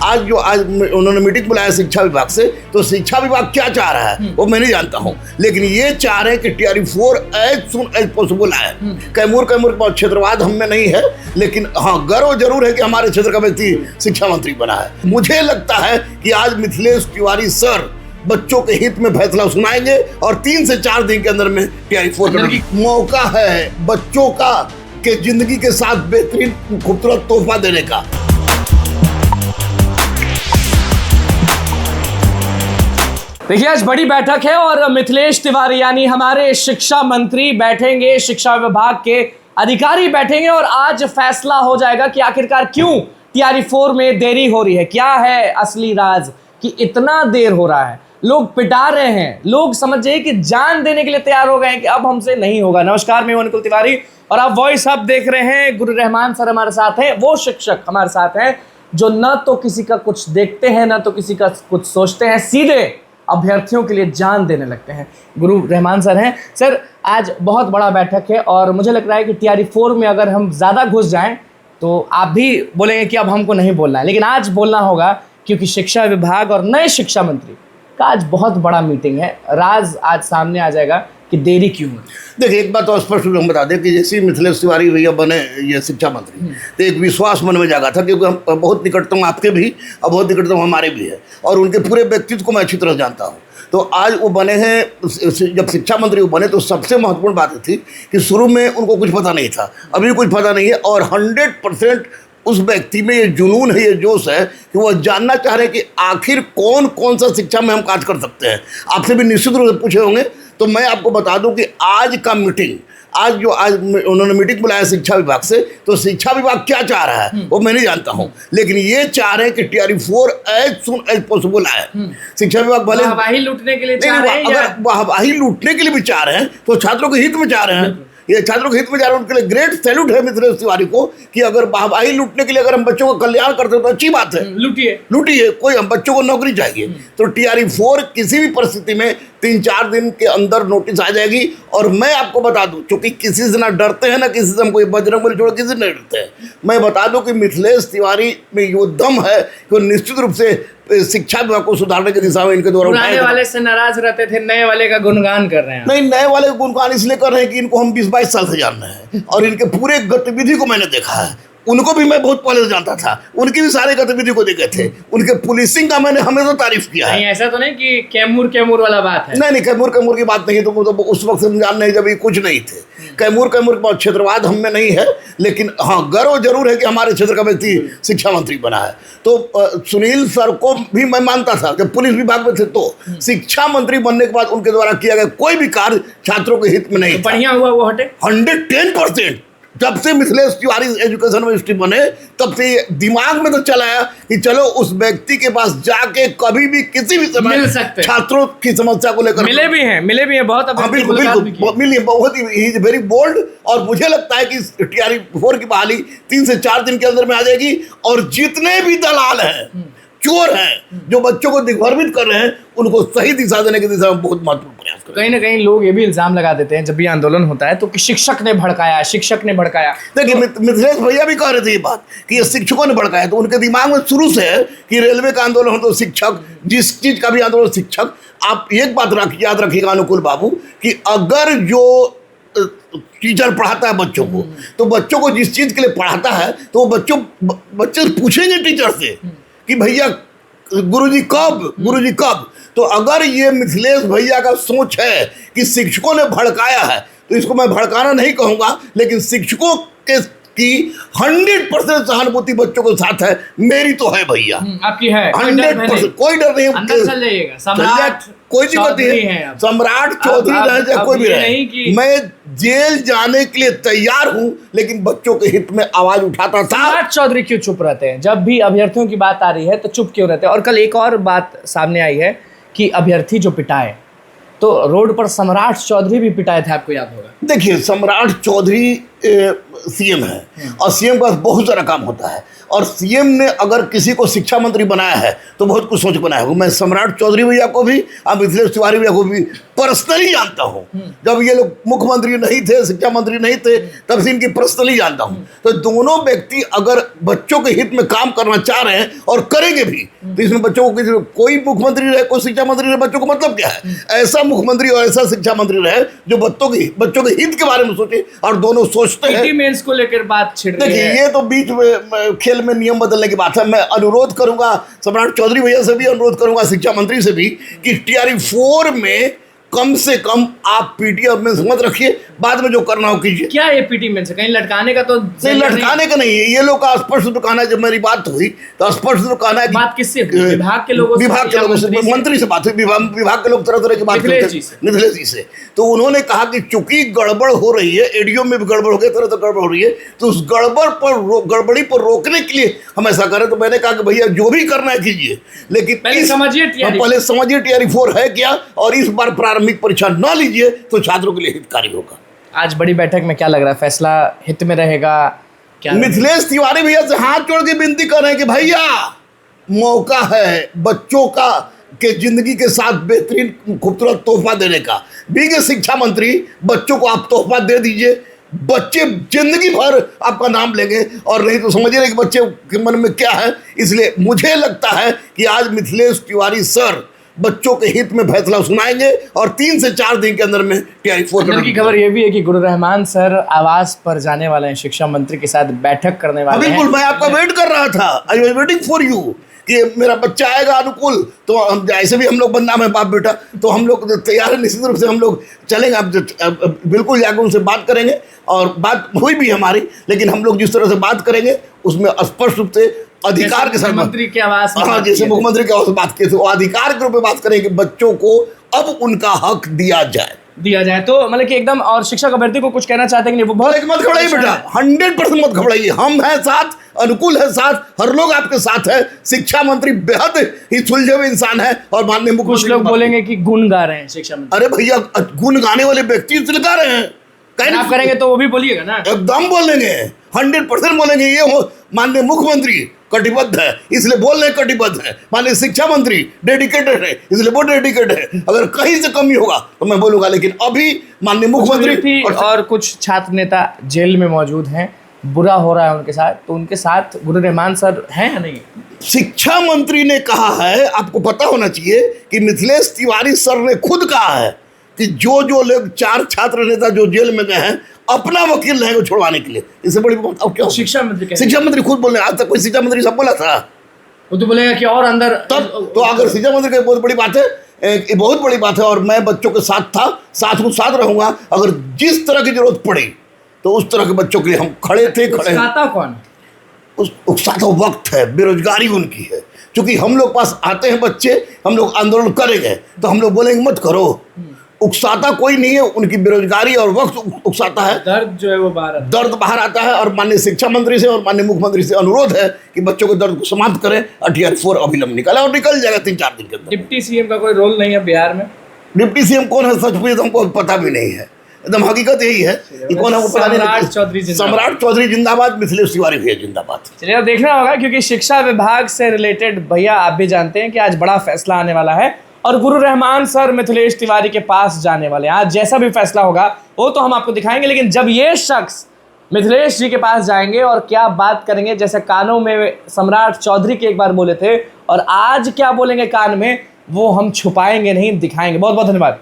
आज उन्होंने मीटिंग बुलाया शिक्षा विभाग से, तो शिक्षा विभाग क्या चाह रहा है वो मैं नहीं जानता हूँ, लेकिन ये चाह रहे हैं कि TRE-4 as soon as possible आए। कैमूर क्षेत्रवाद हम में नहीं है, लेकिन हाँ गर्व जरूर है कि हमारे क्षेत्र का व्यक्ति शिक्षा मंत्री बना है। मुझे लगता है कि आज मिथिलेश तिवारी सर बच्चों के हित में फैसला सुनाएंगे और 3 से 4 दिन के अंदर में TRE-4 का मौका है बच्चों का के जिंदगी के साथ बेहतरीन खूबसूरत तोहफा देने का। देखिए आज बड़ी बैठक है और मिथिलेश तिवारी यानी हमारे शिक्षा मंत्री बैठेंगे, शिक्षा विभाग के अधिकारी बैठेंगे और आज फैसला हो जाएगा कि आखिरकार क्यों TRE-4 में देरी हो रही है। क्या है असली राज कि इतना देर हो रहा है। लोग पिटा रहे हैं, लोग समझिए कि जान देने के लिए तैयार हो गए हैं कि अब हमसे नहीं होगा। नमस्कार, मैं अनुकुल तिवारी और आप वॉइस हब देख रहे हैं। गुरु रहमान सर हमारे साथ हैं, वो शिक्षक हमारे साथ हैं जो न तो किसी का कुछ देखते हैं न तो किसी का कुछ सोचते हैं, सीधे अभ्यर्थियों के लिए जान देने लगते हैं। गुरु रहमान सर हैं। सर आज बहुत बड़ा बैठक है और मुझे लग रहा है कि TRE-4 में अगर हम ज़्यादा घुस जाएं तो आप भी बोलेंगे कि अब हमको नहीं बोलना है, लेकिन आज बोलना होगा क्योंकि शिक्षा विभाग और नए शिक्षा मंत्री का आज बहुत बड़ा मीटिंग है। राज आज सामने आ जाएगा कि देरी क्यों है। देखिए एक बात तो स्पष्ट रूप में बता दें कि जैसे मिथिलेश तिवारी भैया बने ये शिक्षा मंत्री, तो एक विश्वास मन में जागा था, क्योंकि हम बहुत निकटतम आपके भी और बहुत निकटतम हमारे भी है और उनके पूरे व्यक्तित्व को मैं अच्छी तरह जानता हूँ। तो आज वो बने हैं, जब शिक्षा मंत्री वो बने तो सबसे महत्वपूर्ण बात थी कि शुरू में उनको कुछ पता नहीं था, अभी कुछ पता नहीं है और 100% उस व्यक्ति में ये जुनून है, ये जोश है कि वह जानना चाह रहे हैं कि आखिर कौन कौन सा शिक्षा में हम काज कर सकते हैं। आपसे भी निश्चित रूप से पूछे होंगे, तो मैं आपको बता दूं कि आज का मीटिंग, आज उन्होंने मीटिंग बुलाया शिक्षा विभाग से, तो शिक्षा विभाग क्या चाह रहा है वो मैं नहीं जानता हूँ, लेकिन ये चाह रहे हैं कि TRE-4 as soon as possible आए। शिक्षा विभाग भले वाहवाही लूटने के लिए चाह रहे हैं, अगर वाहवाही लूटने के लिए भी चाह रहे हैं तो छात्रों के हित में चाह रहे हैं, ये छात्रों के हित में जा रहे हैं। उनके लिए ग्रेट सैल्यूट है मिथिलेश तिवारी को कि अगर वाहवाही लूटने के लिए अगर हम बच्चों का कल्याण करते हैं तो अच्छी बात है, लूटिए कोई, हम बच्चों को नौकरी चाहिए। तो TRE-4 किसी भी परिस्थिति में 3-4 दिन के अंदर नोटिस आ जाएगी। और मैं आपको बता दूं, क्योंकि किसी से ना डरते हैं ना किसी से हम कोई बजरंगबली छोड़ किसी से नहीं डरते हैं, मैं बता दूं कि मिथिलेश तिवारी में यो दम है कि वो निश्चित रूप से शिक्षा विभाग को सुधारने की दिशा में इनके द्वारा पुराने वाले से नाराज रहते थे, नए वाले का गुणगान कर रहे हैं। नहीं, नए वाले का गुणगान इसलिए कर रहे हैं कि इनको हम 20-22 साल से जान रहे हैं और इनके पूरे गतिविधि को मैंने देखा है। उनको भी मैं बहुत पहले से जानता था, उनकी भी सारे गतिविधि को देखे थे, उनके पुलिसिंग का मैंने हमेशा तारीफ किया है। नहीं ऐसा तो नहीं कि कैमूर वाला बात है। नहीं कैमूर की बात नहीं है, तो उस वक्त हम जान नहीं जब ये कुछ नहीं थे। कैमूर क्षेत्रवाद हम में नहीं है, लेकिन हाँ गर्व जरूर है कि हमारे क्षेत्र का व्यक्ति शिक्षा मंत्री बना है। तो सुनील सर को भी मैं मानता था जब पुलिस विभाग में थे, तो शिक्षा मंत्री बनने के बाद उनके द्वारा किया गया कोई भी कार्य छात्रों के हित में नहीं था। बढ़िया हुआ वो हटे 110%। जब से मिथिलेश तिवारी एजुकेशन मिनिस्ट्री बने तब से दिमाग में तो चला आया कि चलो उस व्यक्ति के पास जाके कभी भी किसी भी समय छात्रों की समस्या को लेकर मिले भी हैं बहुत। बिल्कुल मिलिए, बहुत ही इज वेरी बोल्ड। और मुझे लगता है कि TRE-4 की बहाली 3 से 4 दिन के अंदर में आ जाएगी और जितने भी दलाल हैं, चोर हैं, जो बच्चों को दिग्भ्रमित कर रहे हैं, उनको सही दिशा देने की दिशा में बहुत महत्वपूर्ण प्रयास कर रहे हैं। कहीं ना कहीं लोग ये भी इल्जाम लगा देते हैं जब भी आंदोलन होता है तो कि शिक्षक ने भड़काया। देखिए मिथिलेश भैया भी कह रहे थे ये बात कि ये शिक्षकों ने भड़काया, तो उनके दिमाग में शुरू से है कि रेलवे का आंदोलन हो तो शिक्षक, जिस चीज का भी आंदोलन शिक्षक। आप एक बात याद रखिएगा अनुकुल बाबू कि अगर जो टीचर पढ़ाता है बच्चों को, तो बच्चों को जिस चीज के लिए पढ़ाता है तो बच्चे पूछेंगे टीचर से कि भैया गुरुजी कब। तो अगर ये मिथिलेश भैया का सोच है कि शिक्षकों ने भड़काया है, तो इसको मैं भड़काना नहीं कहूँगा, लेकिन शिक्षकों की 100% सहानुभूति बच्चों के साथ है। मेरी तो है भैया, आपकी है 100%, कोई डर नहीं। अंदर चल जाइएगा, सम्राट कोई दिक्कत नहीं है, सम्राट चौधरी रहे चाहे कोई भी रहे, मैं जेल जाने के लिए तैयार हूं, लेकिन बच्चों के हित में आवाज उठाता था। सम्राट चौधरी क्यों चुप रहते हैं जब भी अभ्यर्थियों की बात आ रही है, तो चुप क्यों रहते हैं? और कल एक और बात सामने आई है कि अभ्यर्थी जो पिटाए, तो रोड पर सम्राट चौधरी भी पिटाए थे, आपको याद होगा। देखिए सम्राट चौधरी सीएम है और सीएम का बहुत सारा काम होता है, और सीएम ने अगर किसी को शिक्षा मंत्री बनाया है तो बहुत कुछ सोच बनाया होगा। मैं सम्राट चौधरी भैया को भी और मिथिलेश तिवारी भैया को भी पर्सनली जानता हूं। जब ये लोग मुख्यमंत्री नहीं थे, शिक्षा मंत्री नहीं थे, तब से इनकी पर्सनली जानता हूं। तो दोनों व्यक्ति अगर बच्चों के हित में काम करना चाह रहे हैं और करेंगे भी, तो इसमें बच्चों को कोई मुख्यमंत्री रहे, कोई शिक्षा मंत्री रहे, बच्चों को मतलब क्या है? ऐसा मुख्यमंत्री और ऐसा शिक्षा मंत्री रहे जो बच्चों के हित के बारे में सोचे, और दोनों सोचते हैं। मेंस को लेकर बात छिड़ रही देखिए, है। ये तो बीच में खेल में नियम बदलने की बात है। मैं अनुरोध करूंगा सम्राट चौधरी भैया से भी, अनुरोध करूंगा शिक्षा मंत्री से भी कि टीआरई 4 में कम से कम आप पीटीएम में मत रखिए, बाद में जो करना हो कीजिए। क्या ये पीटी में से कहीं लटकाने का तो नहीं, लटकाने का नहीं है, ये लोग का स्पष्ट तो कहना है। जब मेरी बात हुई तो स्पष्ट तो कहना है कि बात किससे हुई? विभाग के लोगों से, विभाग के लोगों से, मंत्री से बात हुई। विभाग के लोग तरह तरह की बात करते हैं, मिथिलेश जी से। तो उन्होंने कहा कि चूंकि गड़बड़ हो रही है, एडीओ में भी गड़बड़ हो गई, तरह तरह गड़बड़ हो रही है, तो उस गड़बड़ी पर रोकने के लिए हम ऐसा करें। तो मैंने कहा कि भैया जो भी करना है कीजिए, लेकिन पहले समझिए टीआरई 4 है क्या, और इस बार प्रारंभिक परीक्षा न लीजिए तो छात्रों के लिए हितकारी होगा। आज बड़ी बैठक में क्या लग रहा है, फैसला हित में रहेगा क्या? मिथिलेश तिवारी भैया से हाथ जोड़ के विनती कर रहे हैं कि भैया मौका है बच्चों का के जिंदगी के साथ बेहतरीन खूबसूरत तोहफा देने का। बींग शिक्षा मंत्री, बच्चों को आप तोहफा दे दीजिए, बच्चे जिंदगी भर आपका नाम लेंगे, और नहीं तो समझिए कि बच्चे के मन में क्या है। इसलिए मुझे लगता है कि आज मिथिलेश तिवारी सर बच्चों के हित में फैसला सुनाएंगे, और 3 से 4 दिन के अंदर में टीआरई 4 की खबर ये भी है कि गुरु रहमान सर आवास पर जाने वाले हैं, शिक्षा मंत्री के साथ बैठक करने वाले हैं। बिल्कुल, मैं आपका वेट कर रहा था, I was waiting for you कि मेरा बच्चा आएगा अनुकूल। तो हम ऐसे भी हम लोग बदनाम है बाप बेटा, तो हम लोग तैयार है, निश्चित रूप से हम लोग चलेंगे। अब बिल्कुल जाकर उनसे बात करेंगे, और बात हुई भी हमारी, लेकिन हम लोग जिस तरह से बात करेंगे उसमें स्पष्ट रूप से अधिकार के साथ, मंत्री के आवास में, हाँ, जैसे मुख्यमंत्री के आवास में बात की थी, वो अधिकार के रूप में बात करें कि बच्चों को अब उनका हक दिया जाए। तो मतलब कि एकदम, और शिक्षक अभ्यर्थी को कुछ कहना चाहते हैं कि नहीं? वो बहुत मत घबराइए बेटा, 100% मत घबराइए, हम हैं साथ, अनुकूल है साथ, हर लोग आपके साथ है। शिक्षा मंत्री बेहद ही सुलझे हुए इंसान है, और माननीय मुख्यमंत्री, कुछ लोग बोलेंगे कि गुण गा रहे हैं शिक्षा मंत्री। अरे भैया, गुण गाने वाले व्यक्ति गा रहे हैं, आप करेंगे तो वो भी बोलिएगा ना, एकदम बोलेंगे, 100% बोलेंगे। ये हो माननीय मुख्यमंत्री कटिबद्ध है, इसलिए बोल रहे कटिबद्ध है। माननीय शिक्षा मंत्री डेडिकेटेड है, इसलिए वो डेडिकेटेड है। अगर कहीं से कमी होगा तो मैं बोलूंगा, लेकिन अभी माननीय मुख्यमंत्री और कुछ छात्र नेता जेल में मौजूद हैं, बुरा हो रहा है उनके साथ, तो उनके साथ गुरु रहमान सर हैं या नहीं? शिक्षा मंत्री ने कहा है, आपको पता होना चाहिए कि मिथिलेश तिवारी सर ने खुद कहा है कि जो लोग 4 छात्र नेता जो जेल में गए हैं, अपना वकील रहेगा छुड़वाने के लिए। इससे बड़ी बात अब क्या? शिक्षा मंत्री खुद बोल रहे हैं। आज तक कोई शिक्षा मंत्री सब बोला था? वो तो बोलेगा कि और अंदर तब तो अगर शिक्षा मंत्री की बहुत बड़ी बात है, ये बहुत बड़ी बात है, और मैं बच्चों के साथ था, साथ रहूंगा। अगर जिस तरह की जरूरत पड़ी तो उस तरह के बच्चों के लिए हम खड़े थे। कौन उस उकसाता वक्त है, बेरोजगारी उनकी है। क्योंकि हम लोग पास आते हैं बच्चे, हम लोग आंदोलन करेंगे तो हम लोग बोलेंगे मत करो। उकसाता कोई नहीं है, उनकी बेरोजगारी और वक्त उकसाता है, दर्द जो है वो दर्द बाहर आता है। और माननीय शिक्षा मंत्री से और माननीय मुख्यमंत्री से अनुरोध है कि बच्चों के दर्द को समाप्त करें, टीआरई 4 अभिलंब निकाले, और निकल जाएगा 3-4 दिन के अंदर। डिप्टी सीएम का कोई रोल नहीं है बिहार में? डिप्टी सीएम कौन है सच में हमको पता भी नहीं है, एकदम हकीकत यही है कि कौन है वो पता नहीं। सम्राट चौधरी जिंदाबाद, मिथिलेश तिवारी भैया जिंदाबाद। चलिए, अब देखना होगा, क्योंकि शिक्षा विभाग से रिलेटेड भैया आप भी जानते हैं कि आज बड़ा फैसला आने वाला है, और गुरु रहमान सर मिथिलेश तिवारी के पास जाने वाले हैं। आज जैसा भी फैसला होगा वो तो हम आपको दिखाएंगे, लेकिन जब ये शख्स मिथिलेश जी के पास जाएंगे और क्या बात करेंगे, जैसे कानों में सम्राट चौधरी के एक बार बोले थे, और आज क्या बोलेंगे कान में, वो हम छुपाएंगे नहीं, दिखाएंगे। बहुत बहुत धन्यवाद।